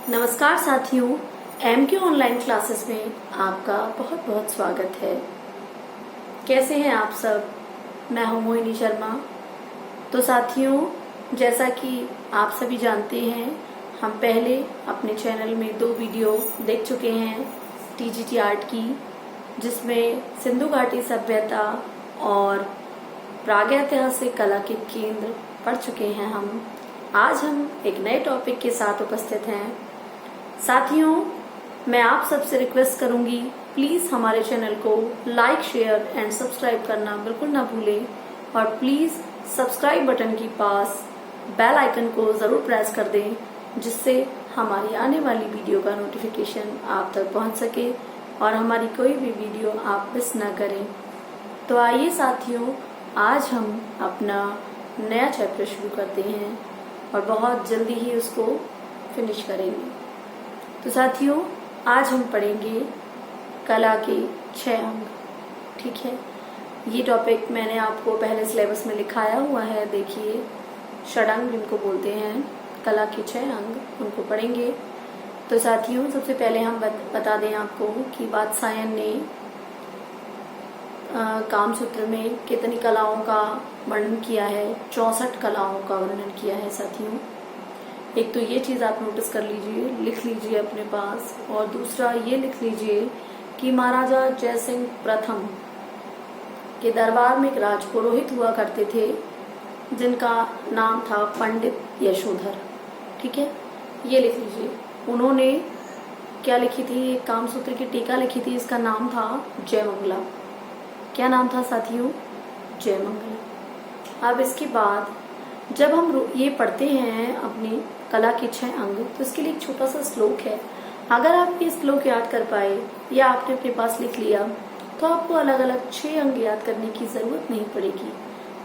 नमस्कार साथियों, MQ online classes में आपका बहुत बहुत स्वागत है। कैसे हैं आप सब? मैं हूं मोहिनी शर्मा। तो साथियों, जैसा कि आप सभी जानते हैं, हम पहले अपने चैनल में 2 वीडियो देख चुके हैं TGT आर्ट की, जिसमें सिंधु घाटी सभ्यता और प्रागैतिहासिक कला के केंद्र पढ़ चुके हैं हम। आज हम एक नए टॉपिक के साथ उपस्थित हैं। साथियों, मैं आप सबसे रिक्वेस्ट करूंगी, प्लीज हमारे चैनल को लाइक, शेयर एंड सब्सक्राइब करना बिल्कुल ना भूलें और प्लीज सब्सक्राइब बटन के पास बेल आइकन को जरूर प्रेस कर दें, जिससे हमारी आने वाली वीडियो का नोटिफिकेशन आप तक पहुंच सके और हमारी कोई भी वीडियो आप मिस ना करें। तो आइए साथियों, आज हम अपना नया चैप्टर शुरू करते हैं और बहुत जल्दी ही उसको फिनिश करेंगे। तो साथियों, आज हम पढ़ेंगे कला के 6 अंग। ठीक है, ये टॉपिक मैंने आपको पहले सिलेबस में लिखाया हुआ है। देखिए, षडंग जिनको बोलते हैं, कला के 6 अंग, उनको पढ़ेंगे। तो साथियों, सबसे पहले हम बता दें आपको कि वात्स्यायन ने कामसूत्र में कितनी कलाओं का वर्णन किया है। 64 कलाओं का वर्णन किया है साथियों। एक तो ये चीज आप नोटिस कर लीजिए, लिख लीजिए अपने पास, और दूसरा ये लिख लीजिए कि महाराजा जयसिंह प्रथम के दरबार में एक राजपुरोहित हुआ करते थे, जिनका नाम था पंडित यशोधर। ठीक है, ये लिख लीजिए। उन्होंने क्या लिखी थी? एक कामसूत्र की टीका लिखी थी, इसका नाम था जयमंगला। क्या नाम था साथियों? जयमंगला। अब इसके बाद जब हम ये पढ़ते हैं अपनी कला के 6 अंग, तो इसके लिए एक छोटा सा श्लोक है। अगर आप ये श्लोक याद कर पाए या आपने अपने पास लिख लिया, तो आपको अलग अलग 6 अंग याद करने की जरूरत नहीं पड़ेगी।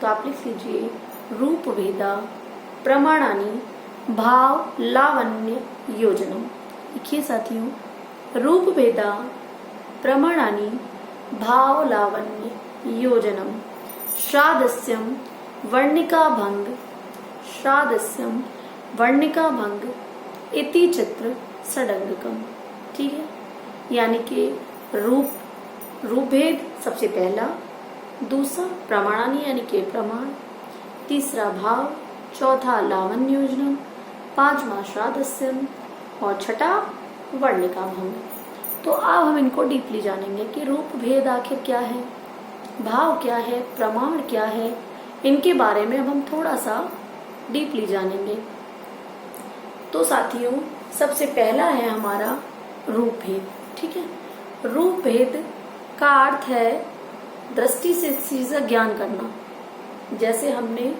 तो आप लिख लीजिए, रूप भेदा प्रमाणानि भाव लावण्य योजनम। लिखिए साथियों, रूप भेदा प्रमाणानि भाव लावण्य योजनम श्राद्धस्यम वर्णिका भंग इति चित्र षडंगकम। ठीक है, यानी कि रूप भेद सबसे पहला, दूसरा प्रमाणानि यानी के प्रमाण, तीसरा भाव, चौथा लावण्य योजनम, पांचवा श्राद्धस्यम और छठा वर्णिका भंग। तो अब हम इनको डीपली जानेंगे कि रूप भेद आखिर क्या है, भाव क्या है, प्रमाण क्या है। इनके बारे में अब हम थोड़ा सा डीपली जानेंगे। तो साथियों, सबसे पहला है हमारा रूप भेद। ठीक है, रूप भेद का अर्थ है दृष्टि से चीज का ज्ञान करना। जैसे हमने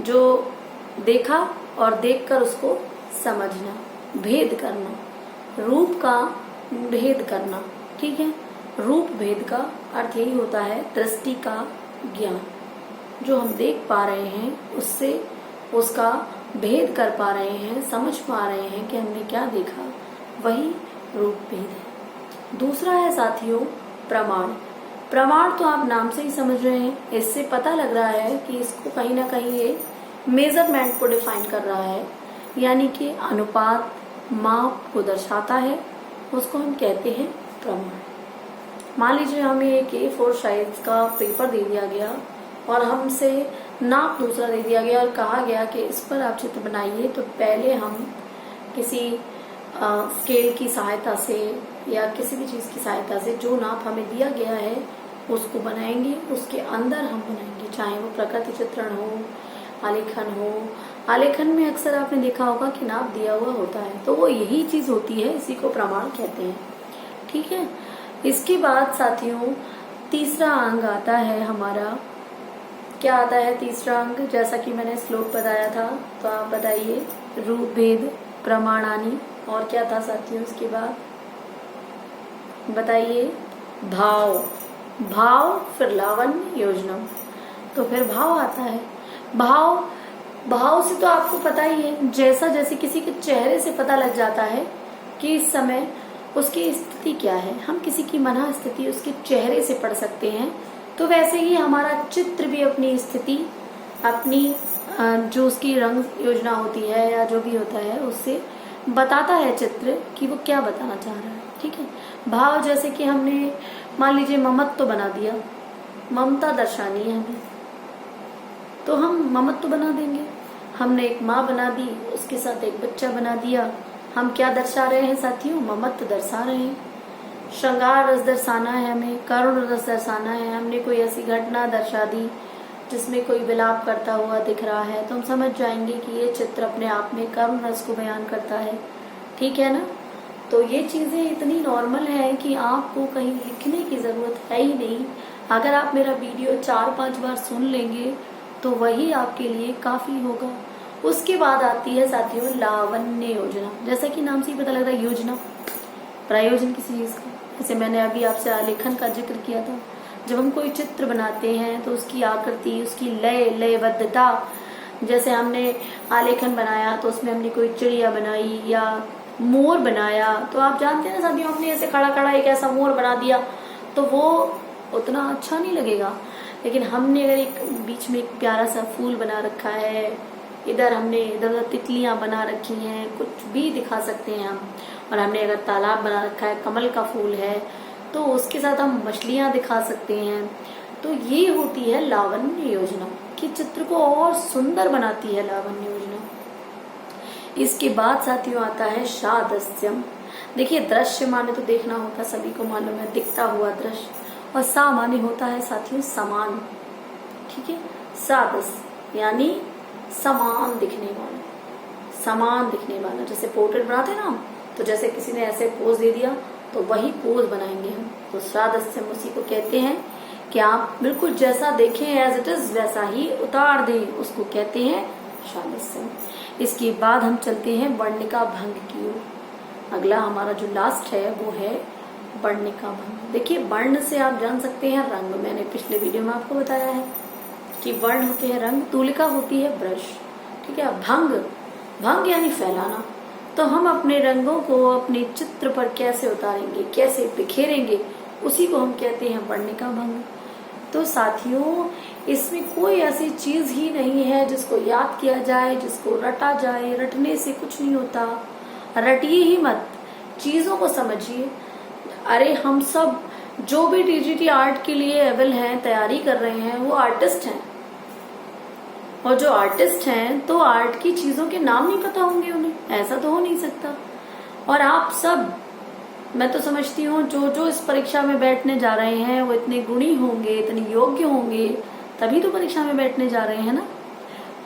जो देखा और देखकर उसको समझना, भेद करना, रूप का भेद करना। ठीक है, रूप भेद का अर्थ यही होता है दृष्टि का ज्ञान। जो हम देख पा रहे हैं उससे उसका भेद कर पा रहे हैं, समझ पा रहे हैं कि हमने क्या देखा, वही रूप भेद है। दूसरा है साथियों प्रमाण। प्रमाण तो आप नाम से ही समझ रहे हैं, इससे पता लग रहा है कि इसको कहीं ना कहीं ये मेजरमेंट को डिफाइन कर रहा है, यानी कि अनुपात, माप को दर्शाता है, उसको हम कहते हैं प्रमाण। मान लीजिए हमें एक A4 साइज का पेपर दे दिया गया और हमसे नाप दूसरा दे दिया गया और कहा गया कि इस पर आप चित्र बनाइए। तो पहले हम किसी स्केल की सहायता से या किसी भी चीज की सहायता से जो नाप हमें दिया गया है उसको बनाएंगे, उसके अंदर हम बनाएंगे, चाहे वो प्रकृति चित्रण हो, आलेखन हो। आलेखन में अक्सर आपने देखा होगा कि नाप दिया हुआ होता है, तो वो यही चीज होती है, इसी को प्रमाण कहते हैं। ठीक है, इसके बाद साथियों तीसरा अंग आता है हमारा। क्या आता है तीसरा अंग? जैसा कि मैंने श्लोक बताया था, तो आप बताइए, रूप भेद प्रमाणानि, और क्या था साथियों इसके बाद? बताइए, भाव फिर लावण्य योजनम। तो फिर भाव आता है। भाव से तो आपको पता ही है, जैसे किसी के चेहरे से पता लग जाता है कि इस समय उसकी स्थिति क्या है, हम किसी की मन स्थिति उसके चेहरे से पढ़ सकते हैं। तो वैसे ही हमारा चित्र भी अपनी स्थिति, अपनी जो उसकी रंग योजना होती है या जो भी होता है, उससे बताता है चित्र कि वो क्या बताना चाह रहा है। ठीक है, भाव जैसे कि हमने मान लीजिए ममत्व बना दिया, ममता दर्शानी है हमें, तो हम ममत्व बना देंगे। हमने एक माँ बना दी, उसके साथ एक बच्चा बना दिया, हम क्या दर्शा रहे हैं साथियों? ममत्व दर्शा रहे हैं। श्रृंगार रस दर्शाना है हमें, करुण रस दर्शाना है। हमने कोई ऐसी घटना दर्शा दी जिसमें कोई विलाप करता हुआ दिख रहा है, तो हम समझ जाएंगे कि ये चित्र अपने आप में करुण रस को बयान करता है। ठीक है ना? तो ये चीजें इतनी नॉर्मल है कि आपको कहीं लिखने की जरूरत है ही नहीं। अगर आप मेरा वीडियो 4-5 बार सुन लेंगे तो वही आपके लिए काफी होगा। उसके बाद आती है साथियों लावण्य योजना। जैसा कि नाम से ही पता लग रहा है, योजना, प्रयोजन किसी चीज का। जैसे मैंने अभी आपसे आलेखन का जिक्र किया था, जब हम कोई चित्र बनाते हैं तो उसकी आकृति, उसकी लयबद्धता, जैसे हमने आलेखन बनाया तो उसमें हमने कोई चिड़िया बनाई या मोर बनाया, तो आप जानते हैं ना साथियों, हमने ऐसे खड़ा खड़ा एक ऐसा मोर बना दिया तो वो उतना अच्छा नहीं लगेगा। लेकिन हमने अगर एक बीच में एक प्यारा सा फूल बना रखा है, इधर हमने इधर उधर तितलियां बना रखी हैं, कुछ भी दिखा सकते हैं हम, और हमने अगर तालाब बना रखा है, कमल का फूल है, तो उसके साथ हम मछलियां दिखा सकते हैं। तो ये होती है लावण्य योजना, कि चित्र को और सुंदर बनाती है लावण्य योजना। इसके बाद साथियों आता है सादस्यम। देखिए, दृश्य माने तो देखना होता है, सभी को मालूम है, दिखता हुआ दृश्य, और सा माने होता है साथियों समान। ठीक है, सादस्य यानी समान दिखने वाला, समान दिखने वाला। जैसे पोर्ट्रेट बनाते हैं ना हम, तो जैसे किसी ने ऐसे पोज दे दिया तो वही पोज बनाएंगे हम, तो सादस्यम उसी को कहते हैं कि आप बिल्कुल जैसा देखें एज इट इज वैसा ही उतार दें, उसको कहते हैं सादस्यम। इसके बाद हम चलते हैं वर्णिका भंग की ओर। अगला हमारा जो लास्ट है वो है वर्णिका भंग। देखिए, वर्ण से आप जान सकते हैं रंग। मैंने पिछले वीडियो में आपको बताया है कि वर्ण होते हैं रंग, तुलिका होती है ब्रश। ठीक है, भंग, भंग यानी फैलाना। तो हम अपने रंगों को अपने चित्र पर कैसे उतारेंगे, कैसे बिखेरेंगे, उसी को हम कहते हैं वर्णिका भंग। तो साथियों, इसमें कोई ऐसी चीज ही नहीं है जिसको याद किया जाए, जिसको रटा जाए। रटने से कुछ नहीं होता, रटिए ही मत, चीजों को समझिए। अरे हम सब जो भी टीजीटी आर्ट के लिए एबल हैं, तैयारी कर रहे हैं, वो आर्टिस्ट हैं, और जो आर्टिस्ट हैं तो आर्ट की चीजों के नाम नहीं पता होंगे उन्हें, ऐसा तो हो नहीं सकता। और आप सब, मैं तो समझती हूँ जो जो इस परीक्षा में बैठने जा रहे हैं वो इतने गुणी होंगे, इतने योग्य होंगे, तभी तो परीक्षा में बैठने जा रहे हैं ना।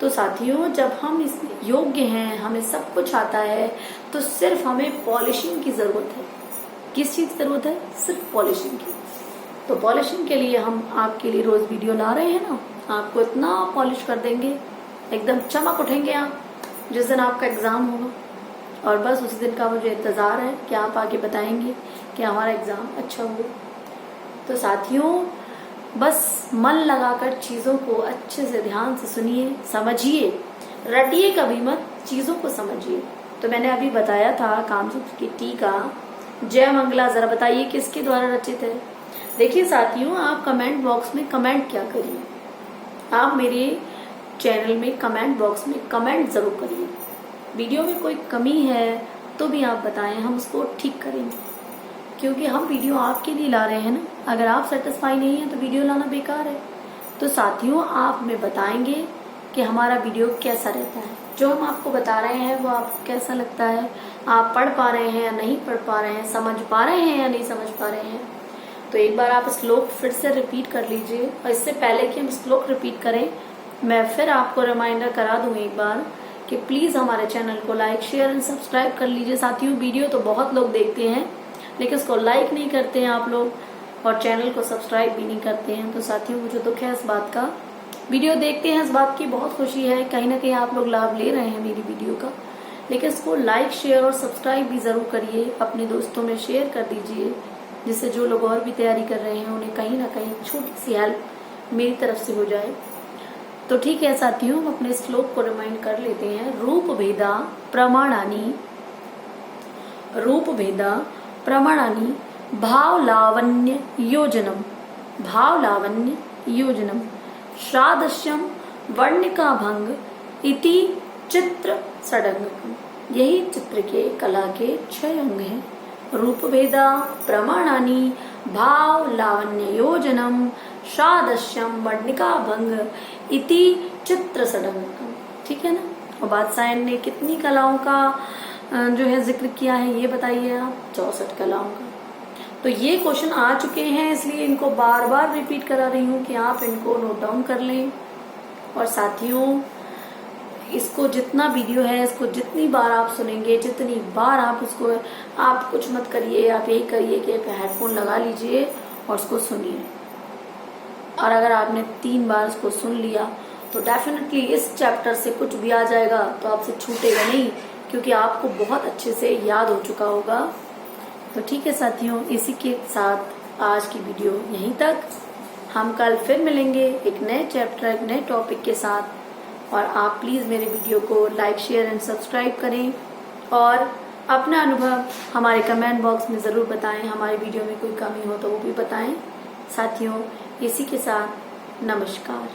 तो साथियों, जब हम इस योग्य हैं, हमें सब कुछ आता है, तो सिर्फ हमें पॉलिशिंग की जरूरत है। किस चीज की जरूरत है? सिर्फ पॉलिशिंग की। तो पॉलिशिंग के लिए हम आपके लिए रोज वीडियो ला रहे हैं ना, आपको इतना पॉलिश कर देंगे, एकदम चमक उठेंगे आप जिस दिन आपका एग्जाम होगा। और बस उसी दिन का मुझे इंतजार है कि आप आगे बताएंगे कि हमारा एग्जाम अच्छा हुआ। तो साथियों, बस मन लगाकर चीजों को अच्छे से ध्यान से सुनिए, समझिए, रटिए कभी मत, चीजों को समझिए। तो मैंने अभी बताया था कामसूत्र की टीका जय मंगला, जरा बताइए किसके द्वारा रचित है। देखिए साथियों, आप कमेंट बॉक्स में कमेंट क्या करिए, आप मेरे चैनल में कमेंट बॉक्स में कमेंट जरूर करिए। वीडियो में कोई कमी है तो भी आप बताएं, हम उसको ठीक करेंगे, क्योंकि हम वीडियो आपके लिए ला रहे हैं ना। अगर आप सेटिस्फाई नहीं है तो वीडियो लाना बेकार है। तो साथियों, आप हमें बताएंगे कि हमारा वीडियो कैसा रहता है, जो हम आपको बता रहे हैं वो आपको कैसा लगता है, आप पढ़ पा रहे हैं या नहीं पढ़ पा रहे हैं, समझ पा रहे हैं या नहीं समझ पा रहे हैं। तो एक बार आप श्लोक फिर से रिपीट कर लीजिए, और इससे पहले कि हम श्लोक रिपीट करें, मैं फिर आपको रिमाइंडर करा दूं एक बार कि प्लीज हमारे चैनल को लाइक, शेयर एंड सब्सक्राइब कर लीजिए। साथियों, वीडियो तो बहुत लोग देखते हैं लेकिन उसको लाइक नहीं करते हैं आप लोग, और चैनल को सब्सक्राइब भी नहीं करते हैं। तो साथियों, मुझे दुख है इस बात का। वीडियो देखते हैं, इस बात की बहुत खुशी है, कहीं ना कहीं आप लोग लाभ ले रहे हैं मेरी वीडियो का, लेकिन इसको लाइक, शेयर और सब्सक्राइब भी जरूर करिए, अपने दोस्तों में शेयर कर दीजिए, जिससे जो लोग और भी तैयारी कर रहे हैं उन्हें कहीं ना कहीं छोटी सी हेल्प मेरी तरफ से हो जाए। तो ठीक है साथियों, हम अपने श्लोक को रिमाइंड कर लेते हैं। रूप भेदा प्रमाणानि, रूप भेदा प्रमाणानि भाव लावण्य योजनम, भाव लावण्य योजनम सादृश्यम वर्णिका भंग इति चित्र षडंगकम। यही चित्र के कला के 6 अंग हैं। रूपभेदा प्रमाणानि भाव लावण्य योजनम सादृश्यम वर्णिका भंग इति चित्र षडंगकम। ठीक है ना। और बादशाह ने कितनी कलाओं का जो है जिक्र किया है ये बताइए आप? 64 कलाओं का। तो ये क्वेश्चन आ चुके हैं, इसलिए इनको बार बार रिपीट करा रही हूँ कि आप इनको नोट डाउन कर लें। और साथियों, इसको जितना वीडियो है इसको जितनी बार आप सुनेंगे, जितनी बार आप इसको, आप कुछ मत करिए, आप यही करिए कि हेडफोन लगा लीजिए और उसको सुनिए। और अगर आपने 3 बार इसको सुन लिया तो डेफिनेटली इस चैप्टर से कुछ भी आ जाएगा तो आपसे छूटेगा नहीं, क्योंकि आपको बहुत अच्छे से याद हो चुका होगा। तो ठीक है साथियों, इसी के साथ आज की वीडियो यहीं तक। हम कल फिर मिलेंगे एक नए चैप्टर, एक नए टॉपिक के साथ। और आप प्लीज मेरे वीडियो को लाइक, शेयर एंड सब्सक्राइब करें और अपना अनुभव हमारे कमेंट बॉक्स में जरूर बताएं। हमारे वीडियो में कोई कमी हो तो वो भी बताएं। साथियों, इसी के साथ नमस्कार।